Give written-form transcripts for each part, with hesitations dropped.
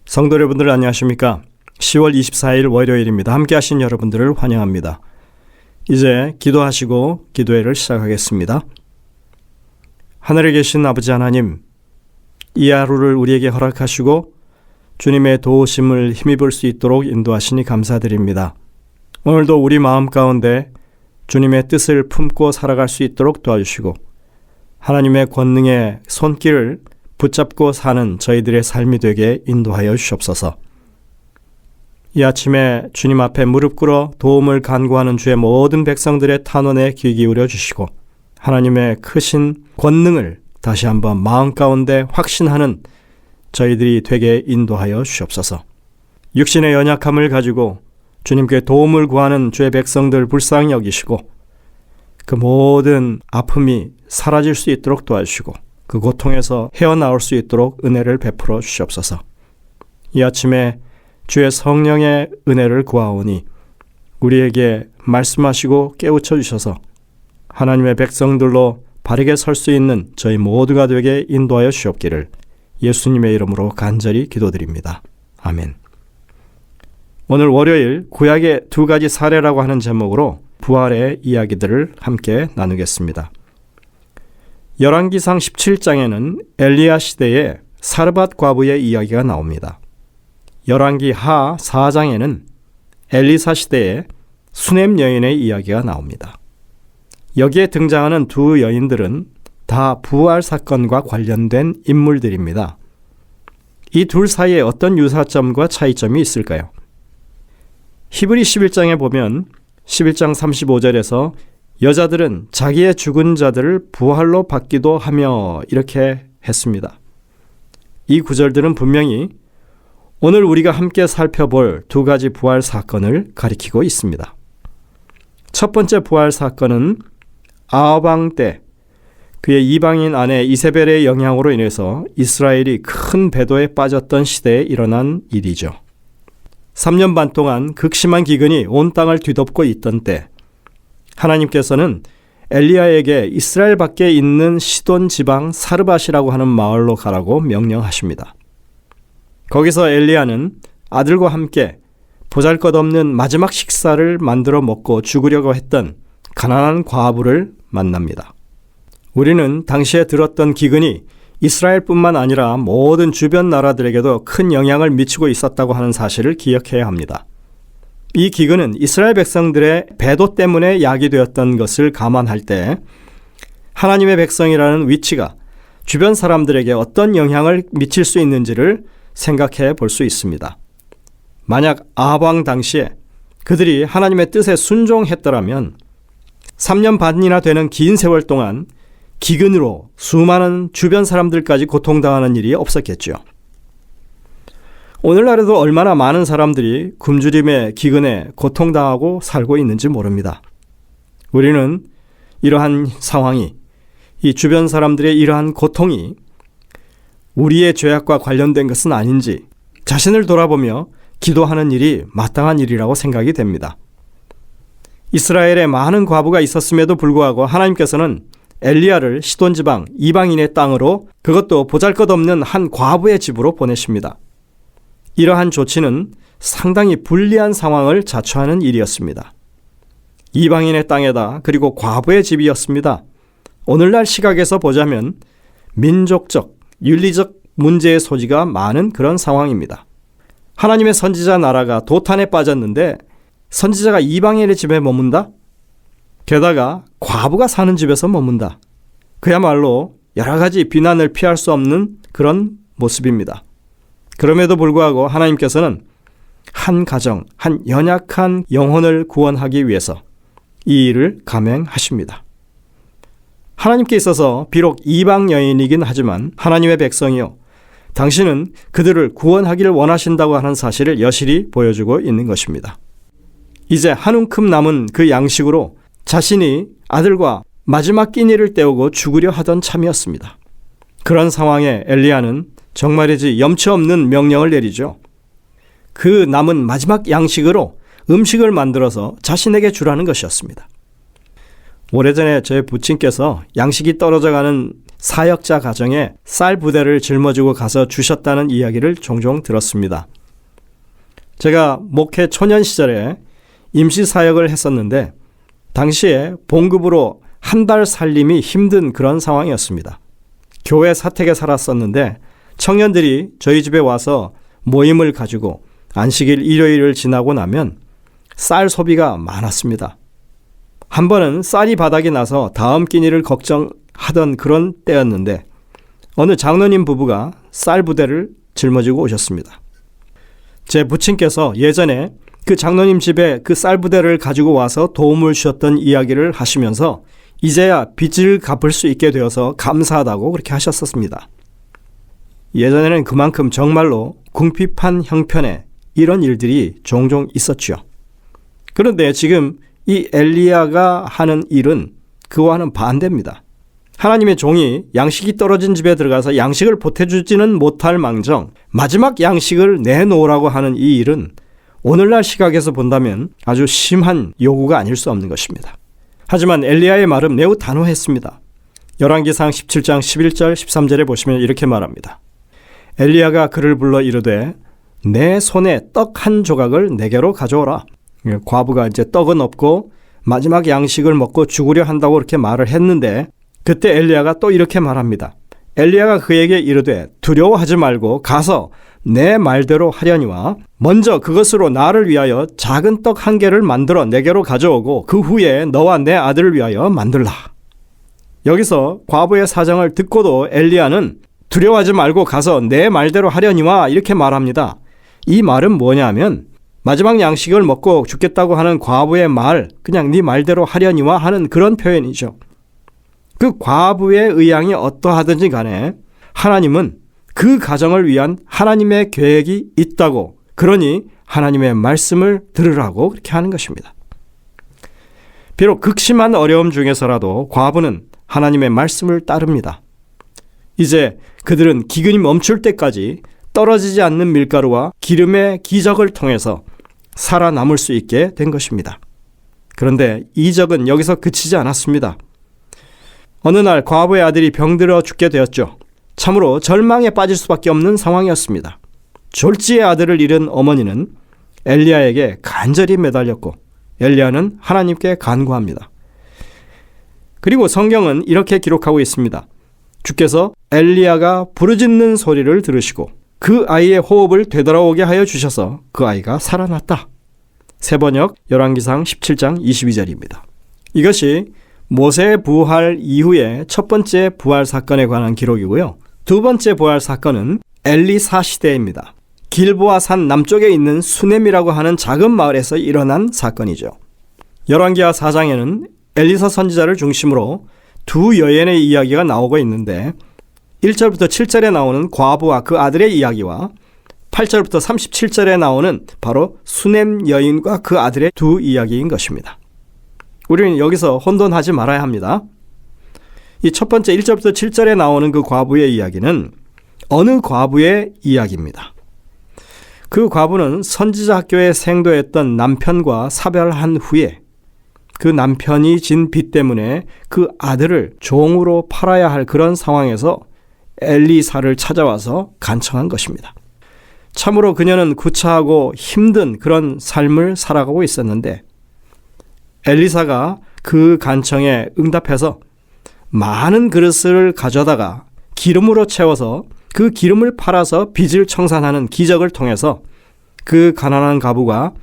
성도 여러분들 안녕하십니까? 10월 24일 월요일입니다. 함께 하신 여러분들을 환영합니다. 이제 기도하시고 기도회를 시작하겠습니다. 하늘에 계신 아버지 하나님, 이 하루를 우리에게 허락하시고 주님의 도우심을 힘입을 수 있도록 인도하시니 감사드립니다. 오늘도 우리 마음 가운데 주님의 뜻을 품고 살아갈 수 있도록 도와주시고 하나님의 권능의 손길을 붙잡고 사는 저희들의 삶이 되게 인도하여 주시옵소서. 이 아침에 주님 앞에 무릎 꿇어 도움을 간구하는 주의 모든 백성들의 탄원에 귀 기울여 주시고 하나님의 크신 권능을 다시 한번 마음 가운데 확신하는 저희들이 되게 인도하여 주시옵소서. 육신의 연약함을 가지고 주님께 도움을 구하는 주의 백성들 불쌍히 여기시고 그 모든 아픔이 사라질 수 있도록 도와주시고 그 고통에서 헤어나올 수 있도록 은혜를 베풀어 주시옵소서. 이 아침에 주의 성령의 은혜를 구하오니 우리에게 말씀하시고 깨우쳐 주셔서 하나님의 백성들로 바르게 설 수 있는 저희 모두가 되게 인도하여 주옵기를 예수님의 이름으로 간절히 기도드립니다. 아멘. 오늘 월요일 구약의 두 가지 사례라고 하는 제목으로 부활의 이야기들을 함께 나누겠습니다. 열왕기상 17장에는 엘리야 시대의 사르밧 과부의 이야기가 나옵니다. 열왕기 하 4장에는 엘리사 시대의 수넴 여인의 이야기가 나옵니다. 여기에 등장하는 두 여인들은 다 부활 사건과 관련된 인물들입니다. 이 둘 사이에 어떤 유사점과 차이점이 있을까요? 히브리 11장에 보면 11장 35절에서 여자들은 자기의 죽은 자들을 부활로 받기도 하며 이렇게 했습니다. 이 구절들은 분명히 오늘 우리가 함께 살펴볼 두 가지 부활 사건을 가리키고 있습니다. 첫 번째 부활 사건은 아합 왕 때 그의 이방인 아내 이세벨의 영향으로 인해서 이스라엘이 큰 배도에 빠졌던 시대에 일어난 일이죠. 3년 반 동안 극심한 기근이 온 땅을 뒤덮고 있던 때 하나님께서는 엘리야에게 이스라엘 밖에 있는 시돈 지방 사르밧이라고 하는 마을로 가라고 명령하십니다. 거기서 엘리야는 아들과 함께 보잘것없는 마지막 식사를 만들어 먹고 죽으려고 했던 가난한 과부를 만납니다. 우리는 당시에 들었던 기근이 이스라엘뿐만 아니라 모든 주변 나라들에게도 큰 영향을 미치고 있었다고 하는 사실을 기억해야 합니다. 이 기근은 이스라엘 백성들의 배도 때문에 야기되었던 것을 감안할 때 하나님의 백성이라는 위치가 주변 사람들에게 어떤 영향을 미칠 수 있는지를 생각해 볼 수 있습니다. 만약 아합 왕 당시에 그들이 하나님의 뜻에 순종했더라면 3년 반이나 되는 긴 세월 동안 기근으로 수많은 주변 사람들까지 고통당하는 일이 없었겠죠. 오늘날에도 얼마나 많은 사람들이 굶주림의 기근에 고통당하고 살고 있는지 모릅니다. 우리는 이러한 상황이, 이 주변 사람들의 이러한 고통이 우리의 죄악과 관련된 것은 아닌지 자신을 돌아보며 기도하는 일이 마땅한 일이라고 생각이 됩니다. 이스라엘에 많은 과부가 있었음에도 불구하고 하나님께서는 엘리야를 시돈 지방 이방인의 땅으로, 그것도 보잘것없는 한 과부의 집으로 보내십니다. 이러한 조치는 상당히 불리한 상황을 자초하는 일이었습니다. 이방인의 땅에다 그리고 과부의 집이었습니다. 오늘날 시각에서 보자면 민족적, 윤리적 문제의 소지가 많은 그런 상황입니다. 하나님의 선지자 나라가 도탄에 빠졌는데 선지자가 이방인의 집에 머문다? 게다가 과부가 사는 집에서 머문다. 그야말로 여러 가지 비난을 피할 수 없는 그런 모습입니다. 그럼에도 불구하고 하나님께서는 한 가정, 한 연약한 영혼을 구원하기 위해서 이 일을 감행하십니다. 하나님께 있어서 비록 이방 여인이긴 하지만 하나님의 백성이요, 당신은 그들을 구원하기를 원하신다고 하는 사실을 여실히 보여주고 있는 것입니다. 이제 한 움큼 남은 그 양식으로 자신이 아들과 마지막 끼니를 때우고 죽으려 하던 참이었습니다. 그런 상황에 엘리야는 정말이지 염치 없는 명령을 내리죠. 그 남은 마지막 양식으로 음식을 만들어서 자신에게 주라는 것이었습니다. 오래전에 제 부친께서 양식이 떨어져가는 사역자 가정에 쌀 부대를 짊어지고 가서 주셨다는 이야기를 종종 들었습니다. 제가 목회 초년 시절에 임시 사역을 했었는데 당시에 봉급으로 한 달 살림이 힘든 그런 상황이었습니다. 교회 사택에 살았었는데 청년들이 저희 집에 와서 모임을 가지고 안식일 일요일을 지나고 나면 쌀 소비가 많았습니다. 한 번은 쌀이 바닥이 나서 다음 끼니를 걱정하던 그런 때였는데 어느 장로님 부부가 쌀 부대를 짊어지고 오셨습니다. 제 부친께서 예전에 그 장로님 집에 그 쌀 부대를 가지고 와서 도움을 주셨던 이야기를 하시면서 이제야 빚을 갚을 수 있게 되어서 감사하다고 그렇게 하셨었습니다. 예전에는 그만큼 정말로 궁핍한 형편에 이런 일들이 종종 있었죠. 그런데 지금 이 엘리야가 하는 일은 그와는 반대입니다. 하나님의 종이 양식이 떨어진 집에 들어가서 양식을 보태주지는 못할 망정 마지막 양식을 내놓으라고 하는 이 일은 오늘날 시각에서 본다면 아주 심한 요구가 아닐 수 없는 것입니다. 하지만 엘리야의 말은 매우 단호했습니다. 열왕기상 17장 11절 13절에 보시면 이렇게 말합니다. 엘리야가 그를 불러 이르되 내 손에 떡 한 조각을 내게로 가져오라. 과부가 이제 떡은 없고 마지막 양식을 먹고 죽으려 한다고 그렇게 말을 했는데 그때 엘리야가 또 이렇게 말합니다. 엘리야가 그에게 이르되 두려워하지 말고 가서 내 말대로 하려니와 먼저 그것으로 나를 위하여 작은 떡 한 개를 만들어 내게로 가져오고 그 후에 너와 내 아들을 위하여 만들라. 여기서 과부의 사정을 듣고도 엘리야는 두려워하지 말고 가서 내 말대로 하려니와 이렇게 말합니다. 이 말은 뭐냐면 마지막 양식을 먹고 죽겠다고 하는 과부의 말, 그냥 네 말대로 하려니와 하는 그런 표현이죠. 그 과부의 의향이 어떠하든지 간에 하나님은 그 가정을 위한 하나님의 계획이 있다고, 그러니 하나님의 말씀을 들으라고 그렇게 하는 것입니다. 비록 극심한 어려움 중에서라도 과부는 하나님의 말씀을 따릅니다. 이제 그들은 기근이 멈출 때까지 떨어지지 않는 밀가루와 기름의 기적을 통해서 살아남을 수 있게 된 것입니다. 그런데 이적은 여기서 그치지 않았습니다. 어느 날 과부의 아들이 병들어 죽게 되었죠. 참으로 절망에 빠질 수밖에 없는 상황이었습니다. 졸지의 아들을 잃은 어머니는 엘리야에게 간절히 매달렸고 엘리야는 하나님께 간구합니다. 그리고 성경은 이렇게 기록하고 있습니다. 주께서 엘리야가 부르짖는 소리를 들으시고 그 아이의 호흡을 되돌아오게 하여 주셔서 그 아이가 살아났다. 세번역 열왕기상 17장 22절입니다. 이것이 모세 부활 이후의 첫 번째 부활 사건에 관한 기록이고요. 두 번째 부활 사건은 엘리사 시대입니다. 길보아 산 남쪽에 있는 수넴이라고 하는 작은 마을에서 일어난 사건이죠. 열왕기하 4장에는 엘리사 선지자를 중심으로 두 여인의 이야기가 나오고 있는데 1절부터 7절에 나오는 과부와 그 아들의 이야기와 8절부터 37절에 나오는 바로 수넴 여인과 그 아들의 두 이야기인 것입니다. 우리는 여기서 혼돈하지 말아야 합니다. 이 첫 번째 1절부터 7절에 나오는 그 과부의 이야기는 어느 과부의 이야기입니다. 그 과부는 선지자 학교에 생도했던 남편과 사별한 후에 그 남편이 진 빚 때문에 그 아들을 종으로 팔아야 할 그런 상황에서 엘리사를 찾아와서 간청한 것입니다. 참으로 그녀는 구차하고 힘든 그런 삶을 살아가고 있었는데 엘리사가 그 간청에 응답해서 많은 그릇을 가져다가 기름으로 채워서 그 기름을 팔아서 빚을 청산하는 기적을 통해서 그 가난한 과부가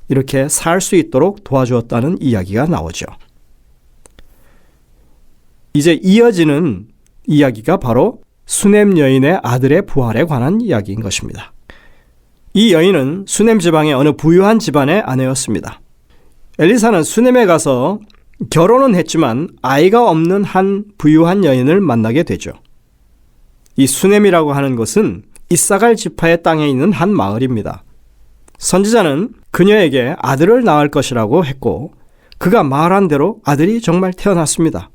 이렇게 살 수 있도록 도와주었다는 이야기가 나오죠. 이제 이어지는 이야기가 바로 수넴 여인의 아들의 부활에 관한 이야기인 것입니다. 이 여인은 수넴 지방의 어느 부유한 집안의 아내였습니다. 엘리사는 수넴에 가서 결혼은 했지만 아이가 없는 한 부유한 여인을 만나게 되죠. 이 수넴이라고 하는 것은 이사갈 지파의 땅에 있는 한 마을입니다. 선지자는 그녀에게 아들을 낳을 것이라고 했고 그가 말한 대로 아들이 정말 태어났습니다.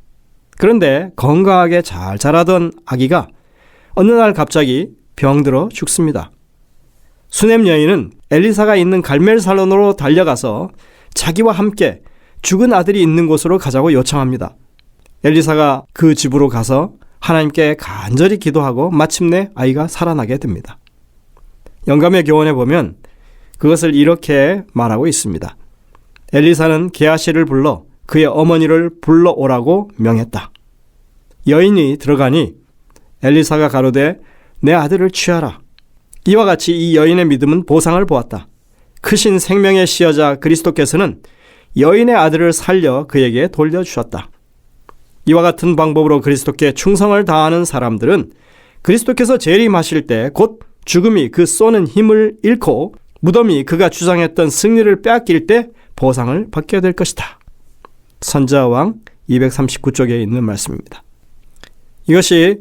그런데 건강하게 잘 자라던 아기가 어느 날 갑자기 병들어 죽습니다. 수넴 여인은 엘리사가 있는 갈멜살론으로 달려가서 자기와 함께 죽은 아들이 있는 곳으로 가자고 요청합니다. 엘리사가 그 집으로 가서 하나님께 간절히 기도하고 마침내 아이가 살아나게 됩니다. 영감의 교훈에 보면 그것을 이렇게 말하고 있습니다. 엘리사는 게하시를 불러 그의 어머니를 불러오라고 명했다. 여인이 들어가니 엘리사가 가로되 내 아들을 취하라. 이와 같이 이 여인의 믿음은 보상을 보았다. 크신 생명의 시여자 그리스도께서는 여인의 아들을 살려 그에게 돌려주셨다. 이와 같은 방법으로 그리스도께 충성을 다하는 사람들은 그리스도께서 재림하실 때 곧 죽음이 그 쏘는 힘을 잃고 무덤이 그가 주장했던 승리를 빼앗길 때 보상을 받게 될 것이다. 선지자왕 239쪽에 있는 말씀입니다. 이것이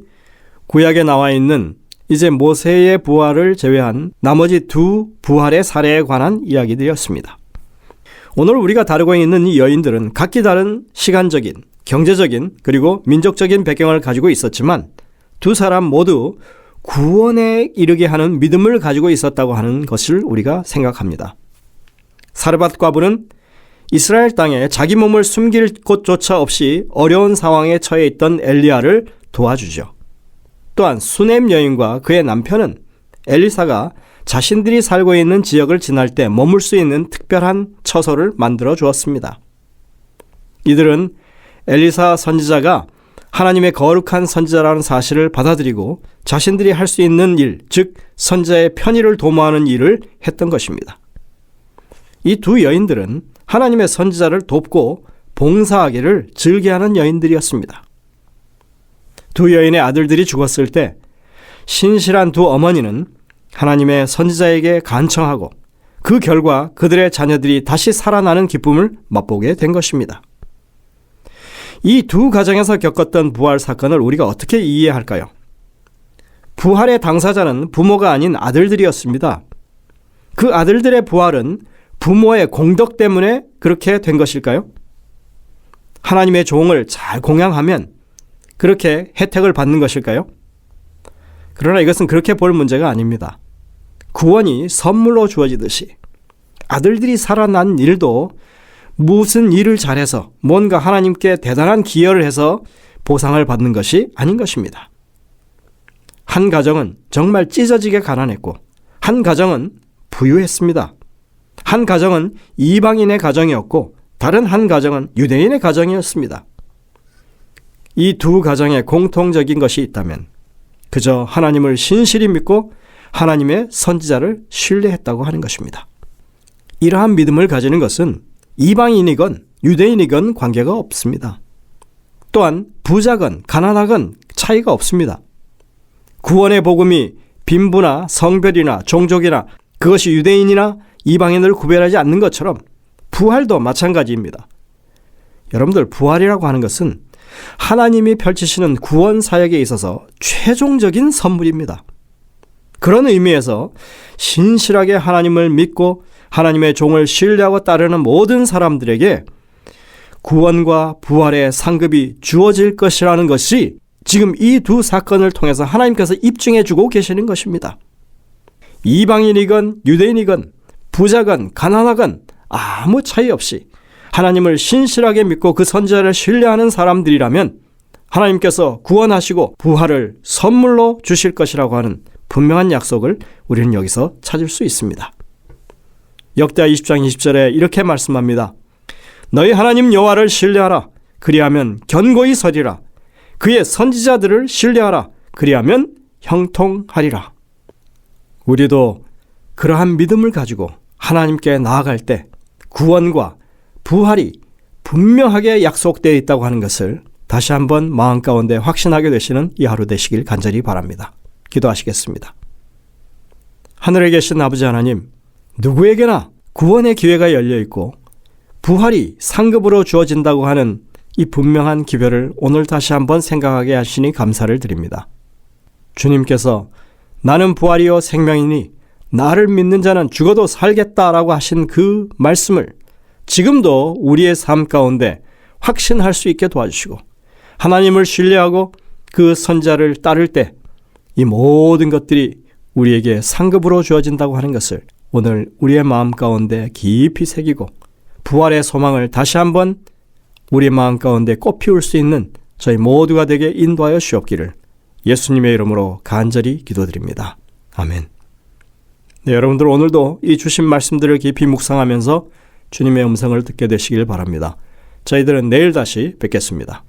구약에 나와 있는 이제 모세의 부활을 제외한 나머지 두 부활의 사례에 관한 이야기들이었습니다. 오늘 우리가 다루고 있는 이 여인들은 각기 다른 시간적인, 경제적인 그리고 민족적인 배경을 가지고 있었지만 두 사람 모두 구원에 이르게 하는 믿음을 가지고 있었다고 하는 것을 우리가 생각합니다. 사르밧 과부는 이스라엘 땅에 자기 몸을 숨길 곳조차 없이 어려운 상황에 처해 있던 엘리야를 도와주죠. 또한 수넴 여인과 그의 남편은 엘리사가 자신들이 살고 있는 지역을 지날 때 머물 수 있는 특별한 처소를 만들어 주었습니다. 이들은 엘리사 선지자가 하나님의 거룩한 선지자라는 사실을 받아들이고 자신들이 할 수 있는 일, 즉 선지자의 편의를 도모하는 일을 했던 것입니다. 이 두 여인들은 하나님의 선지자를 돕고 봉사하기를 즐겨하는 여인들이었습니다. 두 여인의 아들들이 죽었을 때 신실한 두 어머니는 하나님의 선지자에게 간청하고 그 결과 그들의 자녀들이 다시 살아나는 기쁨을 맛보게 된 것입니다. 이 두 가정에서 겪었던 부활 사건을 우리가 어떻게 이해할까요? 부활의 당사자는 부모가 아닌 아들들이었습니다. 그 아들들의 부활은 부모의 공덕 때문에 그렇게 된 것일까요? 하나님의 종을 잘 공양하면 그렇게 혜택을 받는 것일까요? 그러나 이것은 그렇게 볼 문제가 아닙니다. 구원이 선물로 주어지듯이 아들들이 살아난 일도 무슨 일을 잘해서 뭔가 하나님께 대단한 기여를 해서 보상을 받는 것이 아닌 것입니다. 한 가정은 정말 찢어지게 가난했고 한 가정은 부유했습니다. 한 가정은 이방인의 가정이었고 다른 한 가정은 유대인의 가정이었습니다. 이 두 가정에 공통적인 것이 있다면 그저 하나님을 신실히 믿고 하나님의 선지자를 신뢰했다고 하는 것입니다. 이러한 믿음을 가지는 것은 이방인이건 유대인이건 관계가 없습니다. 또한 부자건 가난하건 차이가 없습니다. 구원의 복음이 빈부나 성별이나 종족이나 그것이 유대인이나 이방인을 구별하지 않는 것처럼 부활도 마찬가지입니다. 여러분들, 부활이라고 하는 것은 하나님이 펼치시는 구원 사역에 있어서 최종적인 선물입니다. 그런 의미에서 신실하게 하나님을 믿고 하나님의 종을 신뢰하고 따르는 모든 사람들에게 구원과 부활의 상급이 주어질 것이라는 것이 지금 이 두 사건을 통해서 하나님께서 입증해 주고 계시는 것입니다. 이방인이건 유대인이건 부자건 가난하건 아무 차이 없이 하나님을 신실하게 믿고 그 선지자를 신뢰하는 사람들이라면 하나님께서 구원하시고 부활을 선물로 주실 것이라고 하는 분명한 약속을 우리는 여기서 찾을 수 있습니다. 역대하 20장 20절에 이렇게 말씀합니다. 너희 하나님 여호와를 신뢰하라. 그리하면 견고히 서리라. 그의 선지자들을 신뢰하라. 그리하면 형통하리라. 우리도 그러한 믿음을 가지고 하나님께 나아갈 때 구원과 부활이 분명하게 약속되어 있다고 하는 것을 다시 한번 마음 가운데 확신하게 되시는 이 하루 되시길 간절히 바랍니다. 기도하시겠습니다. 하늘에 계신 아버지 하나님, 누구에게나 구원의 기회가 열려 있고 부활이 상급으로 주어진다고 하는 이 분명한 기별을 오늘 다시 한번 생각하게 하시니 감사를 드립니다. 주님께서 나는 부활이요 생명이니 나를 믿는 자는 죽어도 살겠다라고 하신 그 말씀을 지금도 우리의 삶 가운데 확신할 수 있게 도와주시고 하나님을 신뢰하고 그 선지자를 따를 때 이 모든 것들이 우리에게 상급으로 주어진다고 하는 것을 오늘 우리의 마음 가운데 깊이 새기고 부활의 소망을 다시 한번 우리 마음 가운데 꽃피울 수 있는 저희 모두가 되게 인도하여 주옵기를 예수님의 이름으로 간절히 기도드립니다. 아멘. 네, 여러분들 오늘도 이 주신 말씀들을 깊이 묵상하면서 주님의 음성을 듣게 되시길 바랍니다. 저희들은 내일 다시 뵙겠습니다.